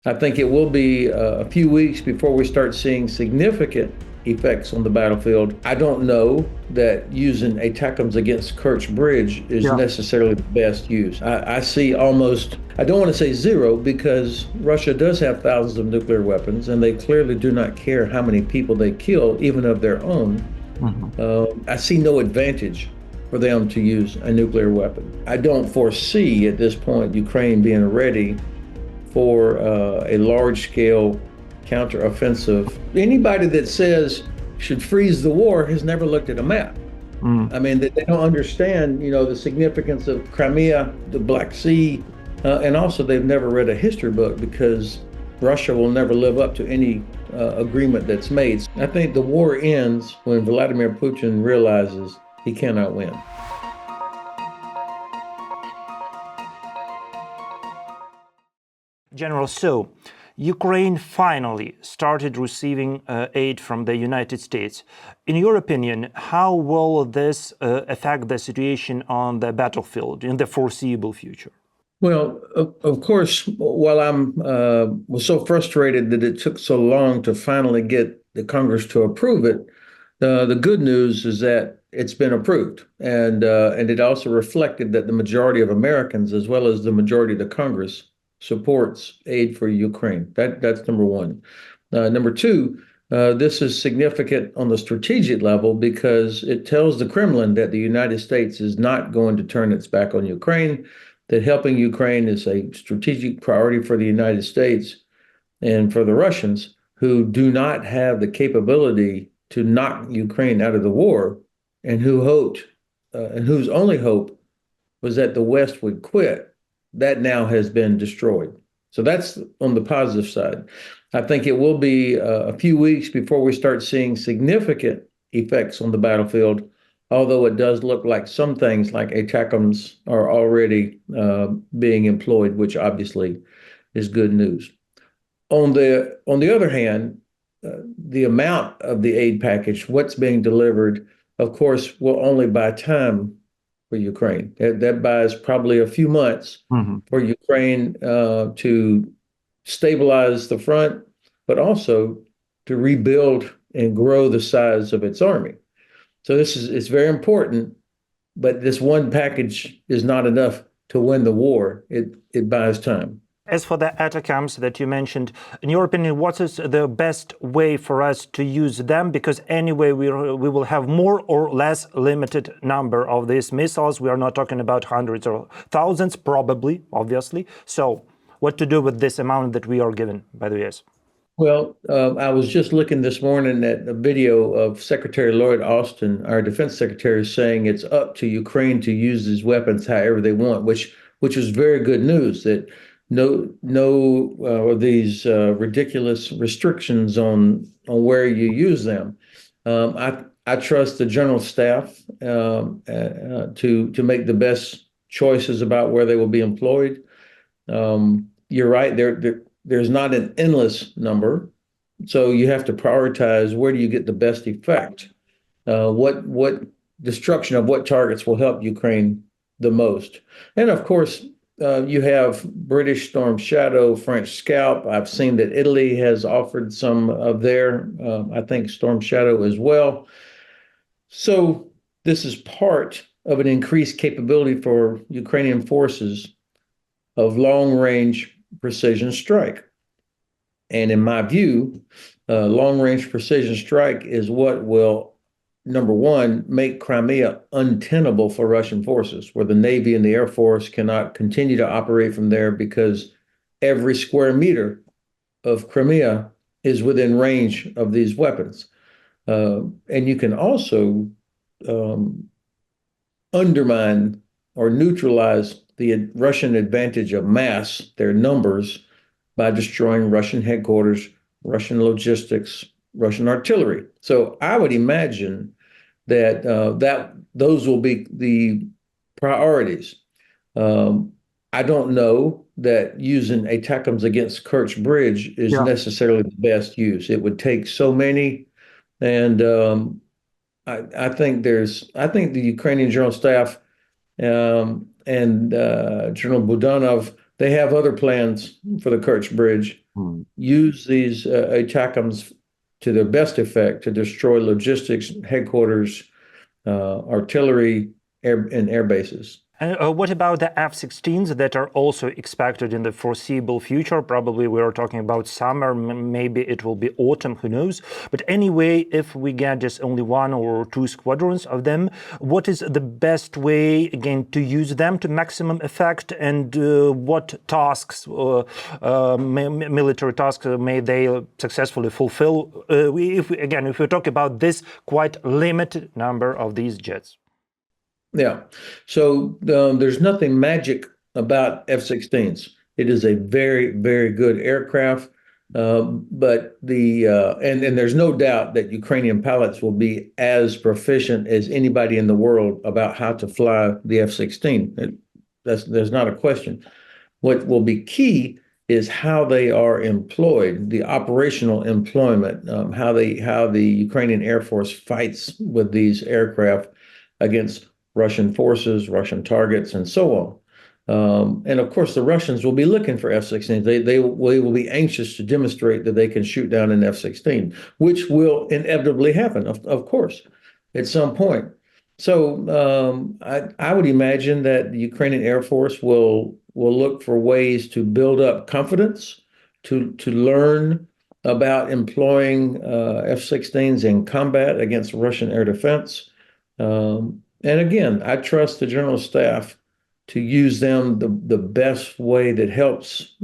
I think it will be a few weeks before we start seeing significant effects on the battlefield. I don't know that using ATACMS against Kerch Bridge is necessarily the best use. I see almost, I don't want to say zero, because Russia does have thousands of nuclear weapons, and they clearly do not care how many people they kill, even of their own. I see no advantage for them to use a nuclear weapon. I don't foresee at this point Ukraine being ready for a large-scale counteroffensive. Anybody that says should freeze the war has never looked at a map. I mean, they don't understand, the significance of Crimea, the Black Sea, and also they've never read a history book, because Russia will never live up to any agreement that's made. I think the war ends when Vladimir Putin realizes he cannot win. General, so Ukraine finally started receiving aid from the United States. In your opinion, how will this affect the situation on the battlefield in the foreseeable future? Well, of course, while was so frustrated that it took so long to finally get the Congress to approve it, the good news is that it's been approved, and it also reflected that the majority of Americans, as well as the majority of the Congress, supports aid for Ukraine. That's number one. Number two, this is significant on the strategic level, because it tells the Kremlin that the United States is not going to turn its back on Ukraine, that helping Ukraine is a strategic priority for the United States and for the Russians, who do not have the capability to knock Ukraine out of the war, and who hoped, and whose only hope was that the West would quit. That now has been destroyed. So that's on the positive side. I think it will be a few weeks before we start seeing significant effects on the battlefield, although it does look like some things like ATACMS are already being employed, which obviously is good news. On the other hand, the amount of the aid package, what's being delivered, of course, will only buy time for Ukraine. That buys probably a few months for Ukraine to stabilize the front, but also to rebuild and grow the size of its army. So it's very important, but this one package is not enough to win the war. It buys time. As for the ATACMS that you mentioned, in your opinion, what is the best way for us to use them? Because anyway, we will have more or less limited number of these missiles. We are not talking about hundreds or thousands, probably, obviously. So what to do with this amount that we are given by the US? Well, I was just looking this morning at a video of Secretary Lloyd Austin, our defense secretary, saying it's up to Ukraine to use these weapons however they want, which is very good news, that no these ridiculous restrictions on where you use them. I trust the general staff to make the best choices about where they will be employed. You're right, there's not an endless number, so you have to prioritize where do you get the best effect. What destruction of what targets will help Ukraine the most, and of course. You have British Storm Shadow, French Scalp. I've seen that Italy has offered some of their, I think, Storm Shadow as well. So this is part of an increased capability for Ukrainian forces of long-range precision strike. And in my view, long-range precision strike is what will, number one, make Crimea untenable for Russian forces, where the Navy and the Air Force cannot continue to operate from there, because every square meter of Crimea is within range of these weapons. And you can also undermine or neutralize the Russian advantage of mass, their numbers, by destroying Russian headquarters, Russian logistics, Russian artillery. So I would imagine that those will be the priorities. I don't know that using ATACMS against Kerch Bridge is necessarily the best use. It would take so many, and I think the Ukrainian General Staff and General Budanov, they have other plans for the Kerch Bridge. use these ATACMS to their best effect to destroy logistics, headquarters, artillery, and air bases. And what about the F-16s that are also expected in the foreseeable future? Probably we are talking about summer, maybe it will be autumn, who knows? But anyway, if we get just only 1 or 2 squadrons of them, what is the best way, again, to use them to maximum effect? And what tasks, military tasks, may they successfully fulfill? If we talk about this quite limited number of these jets. Yeah. So there's nothing magic about F-16s. It is a very, very good aircraft. But and there's no doubt that Ukrainian pilots will be as proficient as anybody in the world about how to fly the F-16. There's not a question. What will be key is how they are employed, the operational employment, how the Ukrainian Air Force fights with these aircraft against Russian forces, Russian targets, and so on. And of course, the Russians will be looking for F-16s. They will be anxious to demonstrate that they can shoot down an F-16, which will inevitably happen, of course, at some point. So I would imagine that the Ukrainian Air Force will look for ways to build up confidence, to learn about employing F-16s in combat against Russian air defense. And again, I trust the General Staff to use them the best way that helps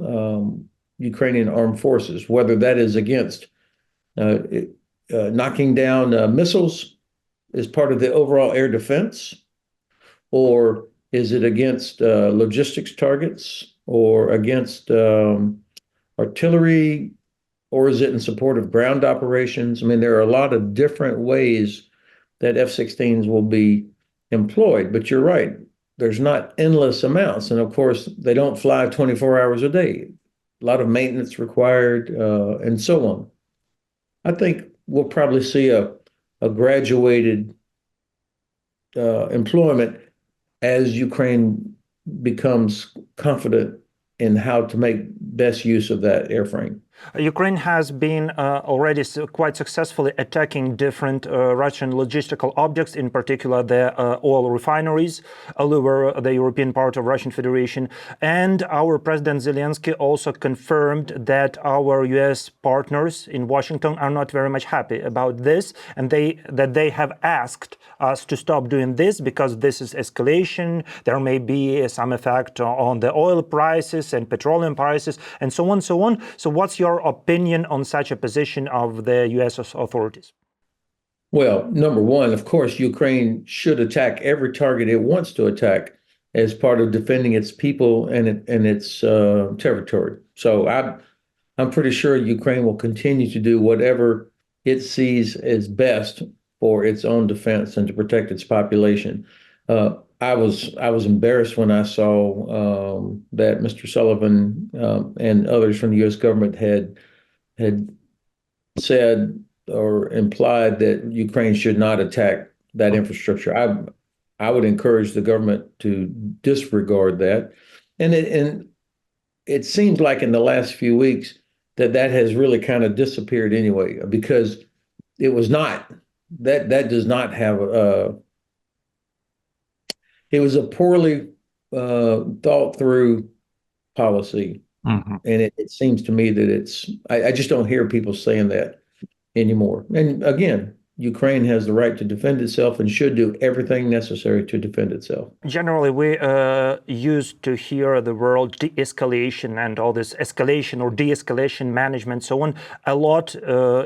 Ukrainian armed forces, whether that is against knocking down missiles as part of the overall air defense, or is it against logistics targets, or against artillery, or is it in support of ground operations? I mean, there are a lot of different ways that F-16s will be employed, but you're right, there's not endless amounts, and of course they don't fly 24 hours a day. A lot of maintenance required, and so on. I think we'll probably see a graduated employment as Ukraine becomes confident in how to make best use of that airframe. Ukraine has been already quite successfully attacking different Russian logistical objects, in particular the oil refineries all over the European part of Russian Federation. And our President Zelensky also confirmed that our US partners in Washington are not very much happy about this, and that they have asked us to stop doing this because this is escalation. There may be some effect on the oil prices and petroleum prices and so on, so on. So what's your opinion on such a position of the U.S. authorities? Well, number one, of course, Ukraine should attack every target it wants to attack as part of defending its people and its territory. So I'm pretty sure Ukraine will continue to do whatever it sees as best for its own defense and to protect its population. I was embarrassed when I saw that Mr. Sullivan and others from the U.S. government had said or implied that Ukraine should not attack that infrastructure. I would encourage the government to disregard that, and it seems like in the last few weeks that has really kind of disappeared anyway, because it was not that does not have it was a poorly thought through policy. Mm-hmm. And it seems to me that I just don't hear people saying that anymore. And again, Ukraine has the right to defend itself and should do everything necessary to defend itself. Generally, we used to hear the word de-escalation and all this escalation or de-escalation management, so on, a lot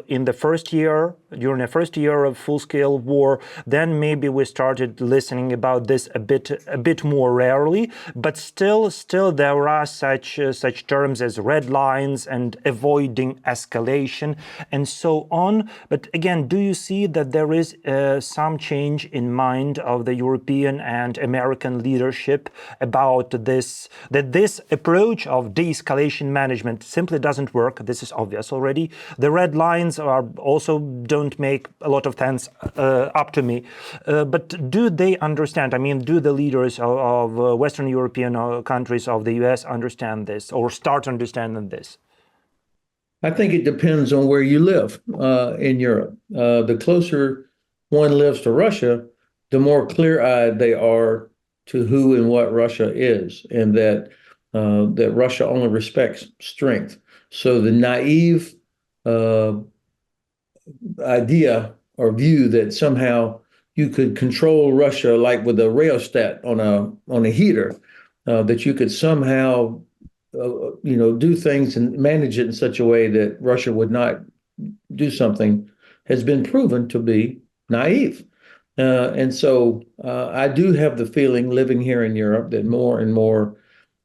in the first year, during the first year of full-scale war. Then maybe we started listening about this a bit more rarely, but still there are such terms as red lines and avoiding escalation and so on. But again, do you see that there is some change in mind of the European and American leadership about this, that this approach of de-escalation management simply doesn't work? This is obvious already. The red lines are also don't make a lot of sense up to me. But do they understand? I mean, do the leaders of Western European countries of the US understand this or start understanding this? I think it depends on where you live in Europe. The closer one lives to Russia, the more clear-eyed they are to who and what Russia is, and that Russia only respects strength. So the naive idea or view that somehow you could control Russia like with a rheostat on a heater, that you could somehow do things and manage it in such a way that Russia would not do something, has been proven to be naive. And so I do have the feeling, living here in Europe, that more and more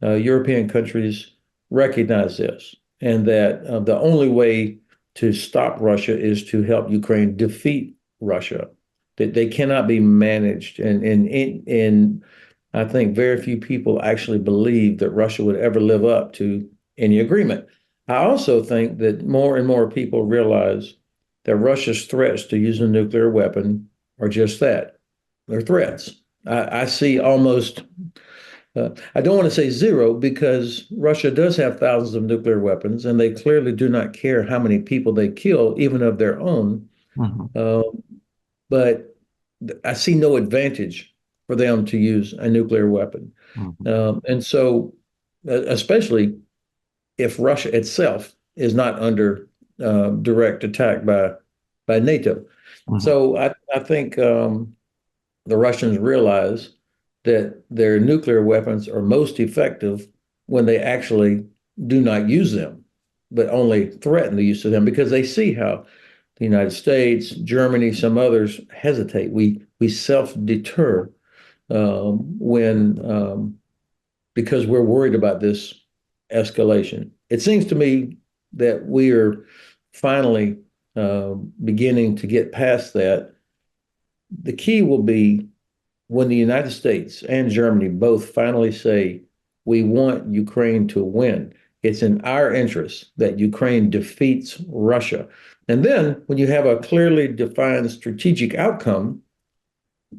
European countries recognize this, and that the only way to stop Russia is to help Ukraine defeat Russia, that they cannot be managed. And I think very few people actually believe that Russia would ever live up to any agreement. I also think that more and more people realize that Russia's threats to use a nuclear weapon are just that. They're threats. I see almost, I don't want to say zero, because Russia does have thousands of nuclear weapons, and they clearly do not care how many people they kill, even of their own. But I see no advantage for them to use a nuclear weapon. And so, especially if Russia itself is not under direct attack by NATO. So I think the Russians realize that their nuclear weapons are most effective when they actually do not use them, but only threaten the use of them, because they see how the United States, Germany, some others hesitate. We self-deter because we're worried about this escalation. It seems to me that we are finally beginning to get past that. The key will be when the United States and Germany both finally say, we want Ukraine to win. It's in our interest that Ukraine defeats Russia. And then when you have a clearly defined strategic outcome,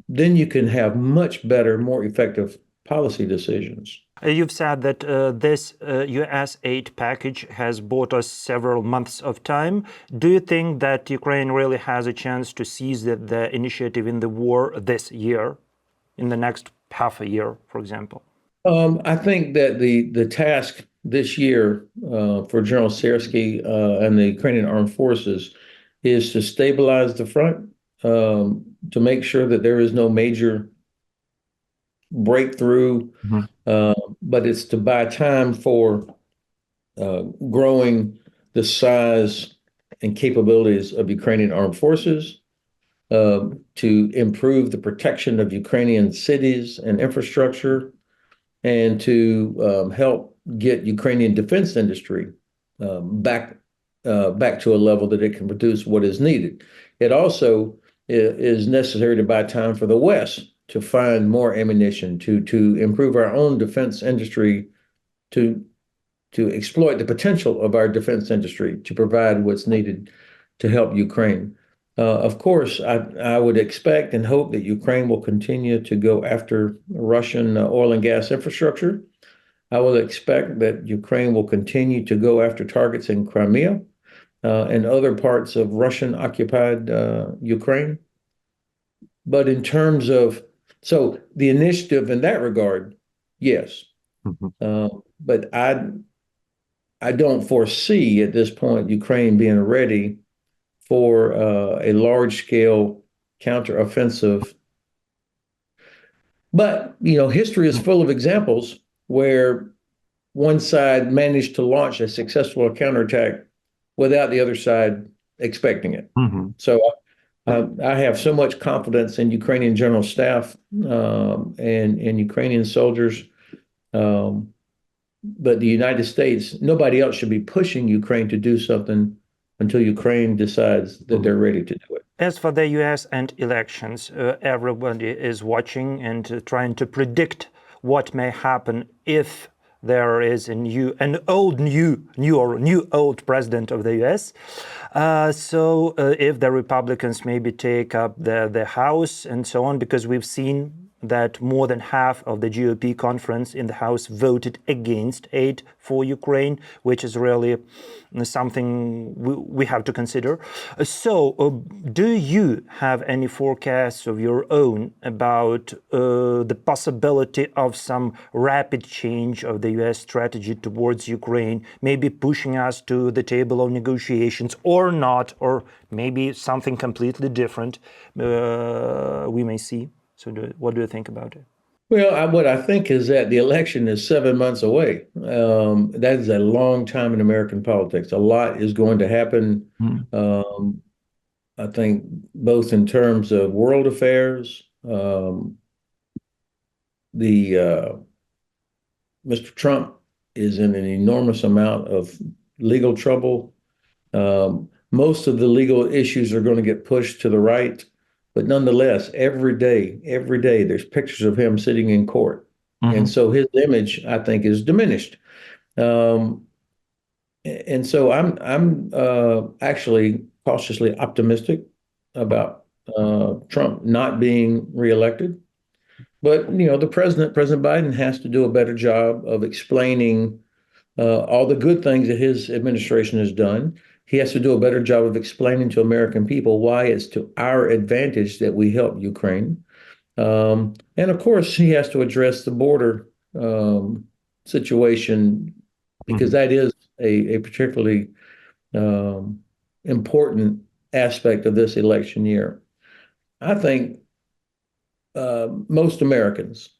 then you can have much better, more effective policy decisions. You've said that this US aid package has bought us several months of time. Do you think that Ukraine really has a chance to seize the initiative in the war this year, in the next half a year, for example? I think that the task this year for General Syrskyi and the Ukrainian Armed Forces is to stabilize the front, to make sure that there is no major breakthrough, but it's to buy time for growing the size and capabilities of Ukrainian armed forces, to improve the protection of Ukrainian cities and infrastructure, and to help get Ukrainian defense industry back to a level that it can produce what is needed. It also is necessary to buy time for the West to find more ammunition, to improve our own defense industry, to exploit the potential of our defense industry to provide what's needed to help Ukraine. Of course, I would expect and hope that Ukraine will continue to go after Russian oil and gas infrastructure. I will expect that Ukraine will continue to go after targets in Crimea and other parts of Russian-occupied Ukraine. But in terms of, so the initiative in that regard, yes. But I don't foresee at this point Ukraine being ready for a large-scale counteroffensive. But, history is full of examples where one side managed to launch a successful counterattack without the other side expecting it. So I have so much confidence in Ukrainian general staff and Ukrainian soldiers. But the United States, nobody else should be pushing Ukraine to do something until Ukraine decides that they're ready to do it. As for the US and elections, everybody is watching and trying to predict what may happen if there is an old president of the US. So if the Republicans maybe take up the House and so on, because we've seen that more than half of the GOP conference in the House voted against aid for Ukraine, which is really something we have to consider. So, do you have any forecasts of your own about the possibility of some rapid change of the US strategy towards Ukraine, maybe pushing us to the table of negotiations or not, or maybe something completely different we may see? So what do you think about it? Well, what I think is that the election is 7 months away. That is a long time in American politics. A lot is going to happen. I think both in terms of world affairs, Mr. Trump is in an enormous amount of legal trouble. Most of the legal issues are going to get pushed to the right. But nonetheless, every day, there's pictures of him sitting in court. And so his image, I think, is diminished. And so I'm actually cautiously optimistic about Trump not being reelected. But, President Biden has to do a better job of explaining all the good things that his administration has done. He has to do a better job of explaining to American people why it's to our advantage that we help Ukraine. And of course, he has to address the border situation, because that is a particularly important aspect of this election year. I think most Americans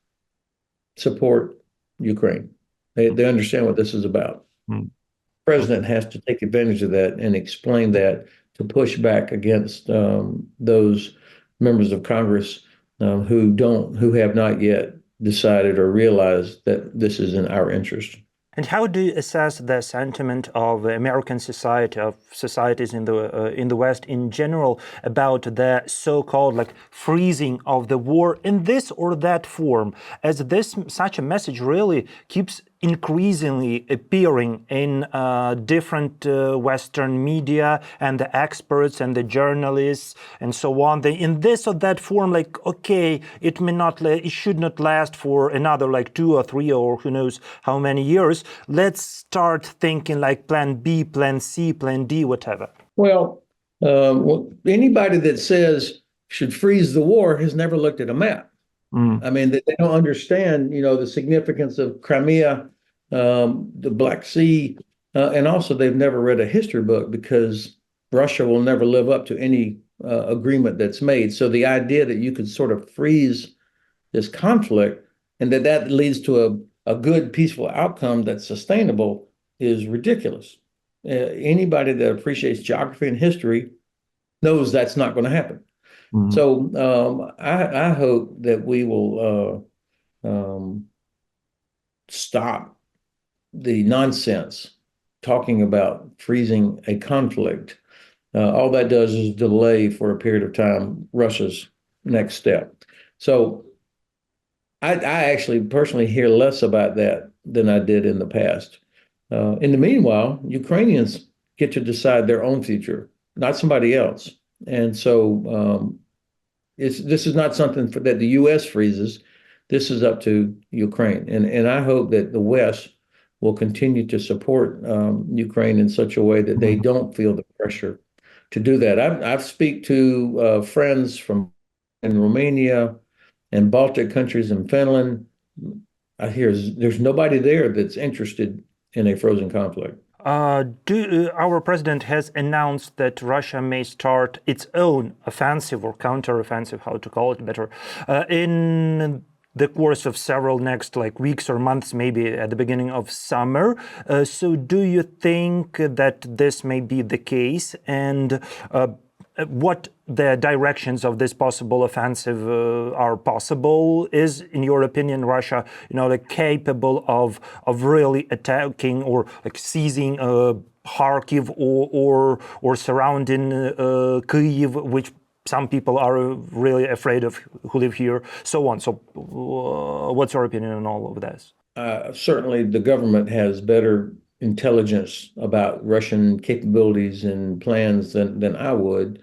support Ukraine. They understand what this is about. The president has to take advantage of that and explain that to push back against those members of Congress who have not yet decided or realized that this is in our interest. And how do you assess the sentiment of American society, of societies in the West in general, about the so-called freezing of the war in this or that form, as such a message really keeps increasingly appearing in different Western media and the experts and the journalists and so on. In this or that form, okay, it should not last for another 2 or 3 or who knows how many years. Let's start thinking plan B, plan C, plan D, whatever. Well, anybody that says should freeze the war has never looked at a map. I mean, they don't understand, the significance of Crimea, the Black Sea, and also they've never read a history book, because Russia will never live up to any agreement that's made. So the idea that you could sort of freeze this conflict and that leads to a good, peaceful outcome that's sustainable is ridiculous. Anybody that appreciates geography and history knows that's not going to happen. So I hope that we will stop the nonsense talking about freezing a conflict. All that does is delay for a period of time Russia's next step. So I actually personally hear less about that than I did in the past. In the meanwhile, Ukrainians get to decide their own future, not somebody else. And so this is not something that the U.S. freezes. This is up to Ukraine. And I hope that the West will continue to support Ukraine in such a way that they don't feel the pressure to do that. I've speak to friends in Romania and Baltic countries and Finland. I hear there's nobody there that's interested in a frozen conflict. Our president has announced that Russia may start its own offensive or counter-offensive, how to call it better, in the course of several next weeks or months, maybe at the beginning of summer. So do you think that this may be the case? And what the directions of this possible offensive are possible? Is, in your opinion, Russia, capable of really attacking or seizing Kharkiv or surrounding Kyiv, which some people are really afraid of who live here, so on. So what's your opinion on all of this? Certainly the government has better intelligence about Russian capabilities and plans than I would.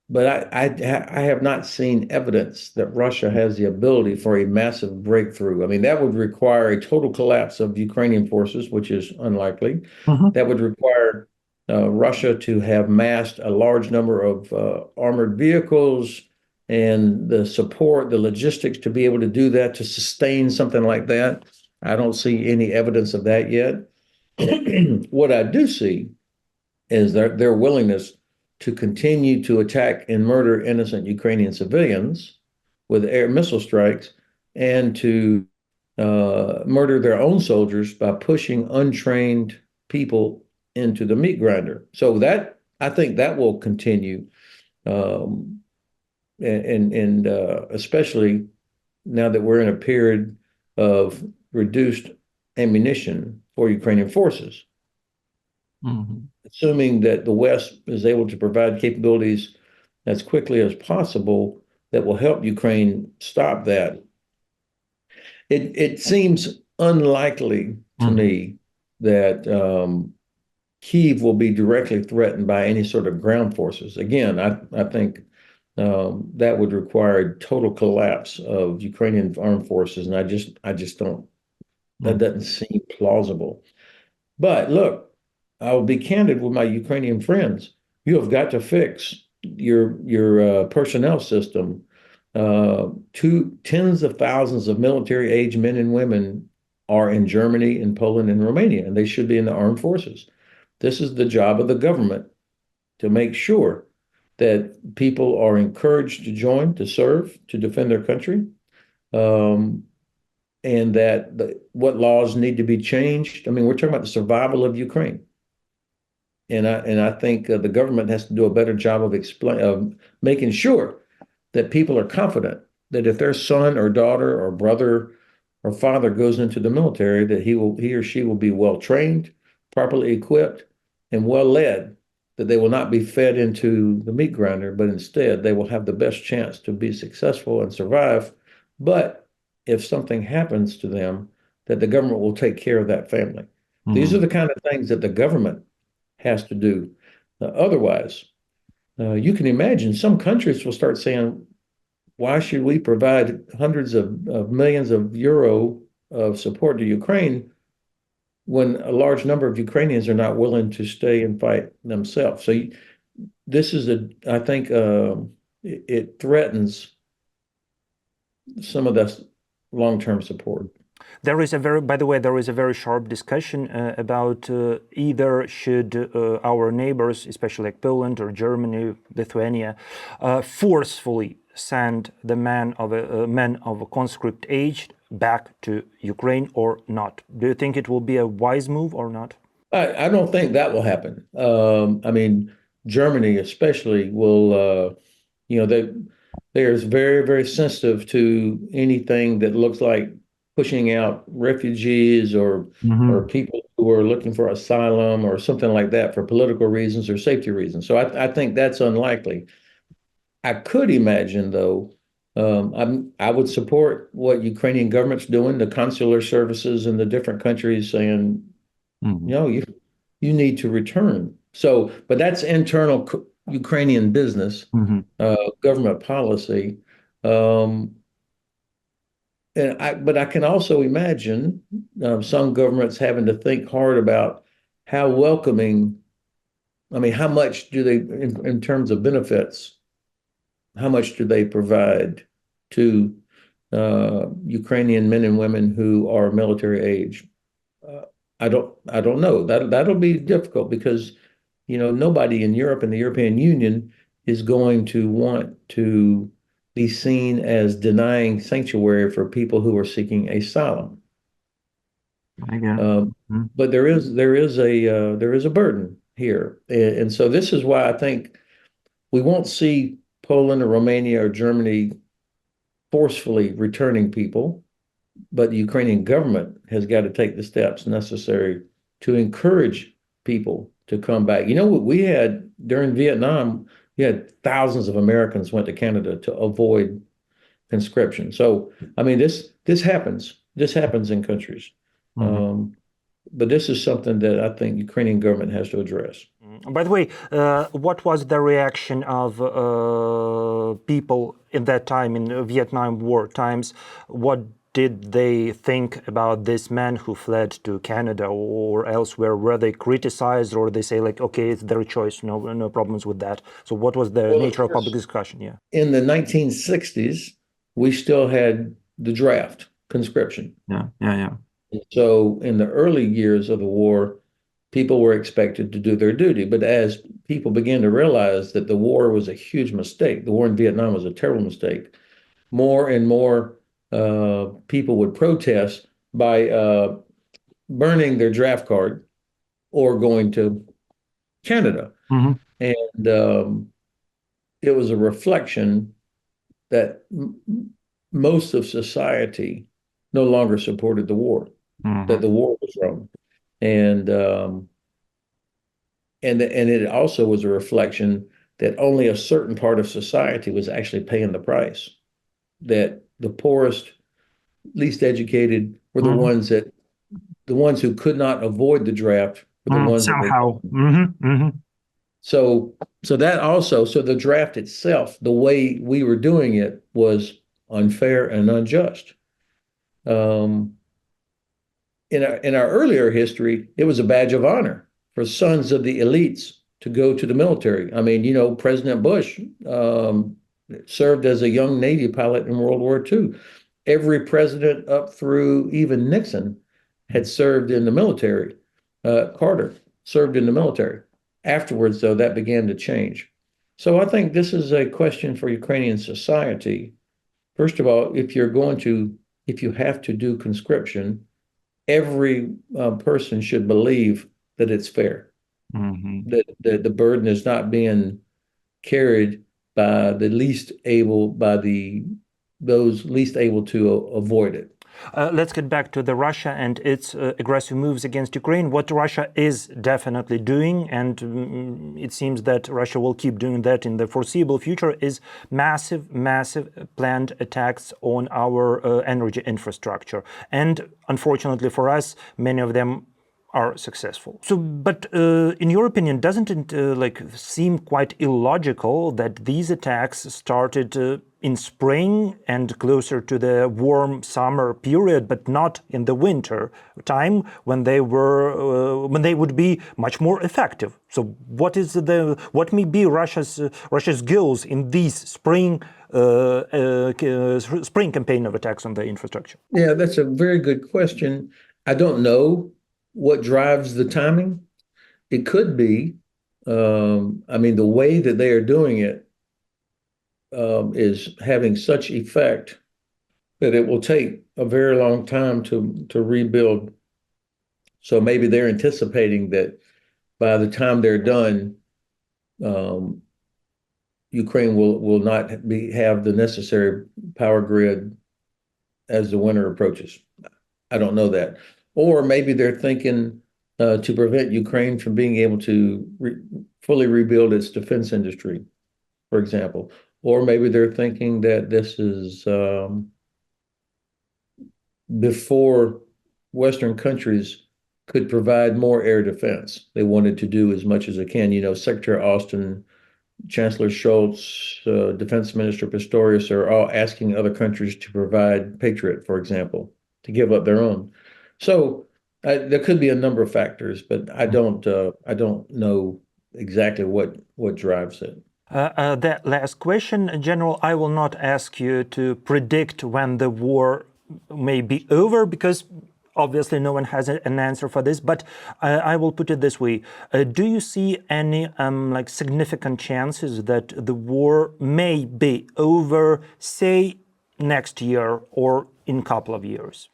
but I have not seen evidence that Russia has the ability for a massive breakthrough. I mean, that would require a total collapse of Ukrainian forces, which is unlikely. That would require Russia to have massed a large number of armored vehicles and the support, the logistics to be able to do that, to sustain something like that. I don't see any evidence of that yet. What I do see is their willingness to continue to attack and murder innocent Ukrainian civilians with air missile strikes, and to murder their own soldiers by pushing untrained people into the meat grinder. So that, I think that will continue, and especially now that we're in a period of reduced ammunition for Ukrainian forces. Assuming that the West is able to provide capabilities as quickly as possible that will help Ukraine stop that. It seems unlikely to me that Kyiv will be directly threatened by any sort of ground forces. Again, I think that would require total collapse of Ukrainian armed forces, and I just don't. That doesn't seem plausible. But look, I'll be candid with my Ukrainian friends. You have got to fix your personnel system. Tens of thousands of military-age men and women are in Germany, in Poland, and Romania, and they should be in the armed forces. This is the job of the government, to make sure that people are encouraged to join, to serve, to defend their country, and that what laws need to be changed. I mean, we're talking about the survival of Ukraine. And I think the government has to do a better job of making sure that people are confident that if their son or daughter or brother or father goes into the military, that he or she will be well trained, properly equipped, and well led, that they will not be fed into the meat grinder, but instead they will have the best chance to be successful and survive. But if something happens to them, that the government will take care of that family. These are the kind of things that the government has to do. Otherwise, you can imagine some countries will start saying, why should we provide hundreds of millions of euro of support to Ukraine when a large number of Ukrainians are not willing to stay and fight themselves? So this is I think it threatens some of that long-term support. There is by the way, there is a very sharp discussion about either should our neighbors, especially like Poland or Germany, Lithuania, forcefully send the men of a conscript age back to Ukraine or not. Do you think it will be a wise move or not? I don't think that will happen. I mean, Germany especially will, there's very, very sensitive to anything that looks like pushing out refugees or people who are looking for asylum or something like that for political reasons or safety reasons. So I think that's unlikely. I could imagine, though, I would support what Ukrainian government's doing, the consular services in the different countries saying, you need to return. So, but that's internal Ukrainian business, government policy. But I can also imagine some governments having to think hard about how welcoming, how much do they, in terms of benefits, how much do they provide to Ukrainian men and women who are military age? I don't know. That'll be difficult because, nobody in Europe and the European Union is going to want to be seen as denying sanctuary for people who are seeking asylum. But there is a burden here, and so this is why I think we won't see Poland or Romania or Germany forcefully returning people, but the Ukrainian government has got to take the steps necessary to encourage people to come back. What we had during Vietnam, you had thousands of Americans went to Canada to avoid conscription. So, this happens. This happens in countries. But this is something that I think Ukrainian government has to address. By the way, what was the reaction of people in that time, in Vietnam War times? What did they think about this man who fled to Canada or elsewhere? Were they criticized, or they say like, okay, it's their choice, no problems with that? So what was the nature of public discussion? Yeah. In the 1960s, we still had the draft conscription. Yeah. So in the early years of the war, people were expected to do their duty. But as people began to realize that the war was a huge mistake, the war in Vietnam was a terrible mistake, more and more people would protest by burning their draft card or going to Canada. Mm-hmm. And it was a reflection that most of society no longer supported the war, that the war was wrong. And it also was a reflection that only a certain part of society was actually paying the price, that the poorest, least educated were the ones who could not avoid the draft were the ones somehow. So that also, so the draft itself, the way we were doing it was unfair and unjust. In our earlier history, it was a badge of honor for sons of the elites to go to the military. I mean, President Bush served as a young Navy pilot in World War II. Every president up through even Nixon had served in the military. Carter served in the military. Afterwards, though, that began to change. So I think this is a question for Ukrainian society. First of all, if you have to do conscription, every person should believe that it's fair, that the burden is not being carried by the least able, those least able to avoid it. Let's get back to the Russia and its aggressive moves against Ukraine. What Russia is definitely doing, and it seems that Russia will keep doing that in the foreseeable future, is massive planned attacks on our energy infrastructure. And unfortunately for us, many of them are successful. So, but in your opinion, doesn't it seem quite illogical that these attacks started in spring and closer to the warm summer period, but not in the winter time when they would be much more effective? So, what may be Russia's goals in these spring campaign of attacks on the infrastructure? Yeah, that's a very good question. I don't know what drives the timing. It could be, the way that they are doing it is having such effect that it will take a very long time to rebuild. So maybe they're anticipating that by the time they're done, Ukraine will not have the necessary power grid as the winter approaches. I don't know that. Or maybe they're thinking to prevent Ukraine from being able to fully rebuild its defense industry, for example. Or maybe they're thinking that this is before Western countries could provide more air defense. They wanted to do as much as they can. Secretary Austin, Chancellor Scholz, Defense Minister Pistorius are all asking other countries to provide Patriot, for example, to give up their own. So there could be a number of factors, but I don't know exactly what drives it. That last question, General, I will not ask you to predict when the war may be over, because obviously no one has an answer for this, but I will put it this way. Do you see any significant chances that the war may be over, say, next year or in a couple of years?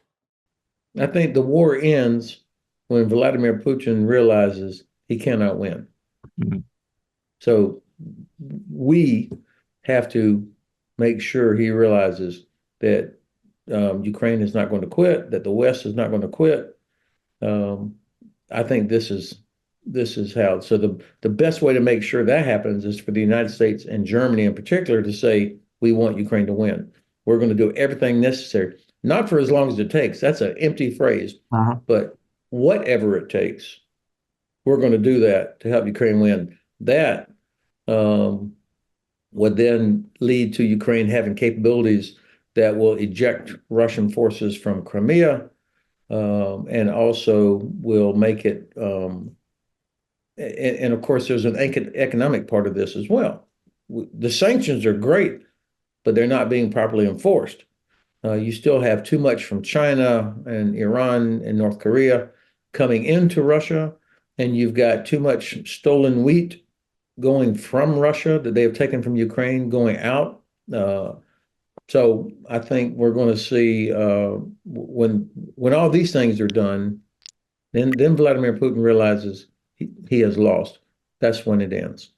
I think the war ends when Vladimir Putin realizes he cannot win. So we have to make sure he realizes that Ukraine is not going to quit, that the West is not going to quit. I think this is how. So the best way to make sure that happens is for the United States and Germany in particular to say, we want Ukraine to win. We're going to do everything necessary, not for as long as it takes. That's an empty phrase, but whatever it takes we're going to do that to help Ukraine win. That would then lead to Ukraine having capabilities that will eject Russian forces from Crimea, and also will make it, and of course, there's an economic part of this as well. The sanctions are great, but they're not being properly enforced. You still have too much from China and Iran and North Korea coming into Russia, and you've got too much stolen wheat going from Russia that they have taken from Ukraine going out. So I think we're going to see when all these things are done, then Vladimir Putin realizes he has lost. That's when it ends.